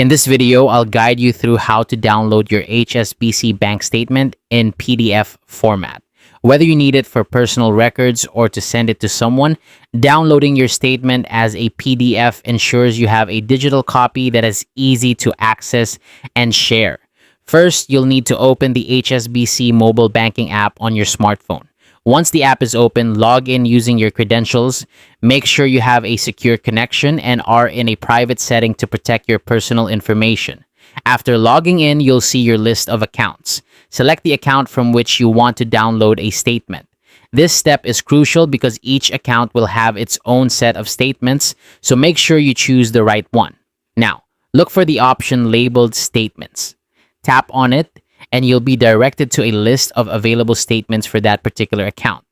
In this video, I'll guide you through how to download your HSBC bank statement in PDF format. Whether you need it for personal records or to send it to someone, downloading your statement as a PDF ensures you have a digital copy that is easy to access and share. First, you'll need to open the HSBC mobile banking app on your smartphone. Once the app is open, log in using your credentials. Make sure you have a secure connection and are in a private setting to protect your personal information. After logging in, you'll see your list of accounts. Select the account from which you want to download a statement. This step is crucial because each account will have its own set of statements, so make sure you choose the right one. Now, look for the option labeled Statements. Tap on it, and you'll be directed to a list of available statements for that particular account.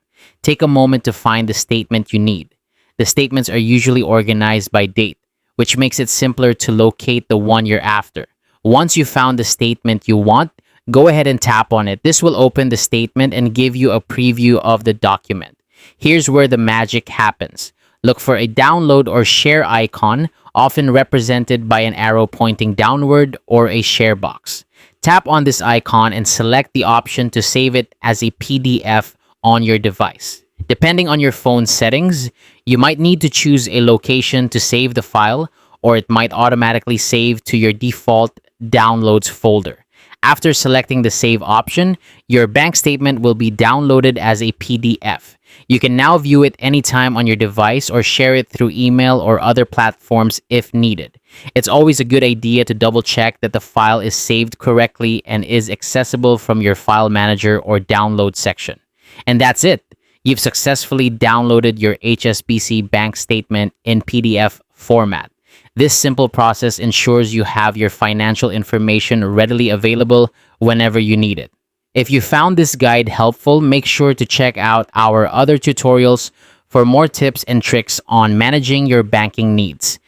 Take a moment to find the statement you need. The statements are usually organized by date, which makes it simpler to locate the one you're after. Once you found the statement you want, go ahead and tap on it. This will open the statement and give you a preview of the document. Here's where the magic happens. Look for a download or share icon, often represented by an arrow pointing downward or a share box. Tap on this icon and select the option to save it as a PDF on your device. Depending on your phone's settings, you might need to choose a location to save the file, or it might automatically save to your default Downloads folder. After selecting the Save option, your bank statement will be downloaded as a PDF. You can now view it anytime on your device or share it through email or other platforms if needed. It's always a good idea to double check that the file is saved correctly and is accessible from your file manager or download section. And that's it. You've successfully downloaded your HSBC bank statement in PDF format. This simple process ensures you have your financial information readily available whenever you need it. If you found this guide helpful, make sure to check out our other tutorials for more tips and tricks on managing your banking needs.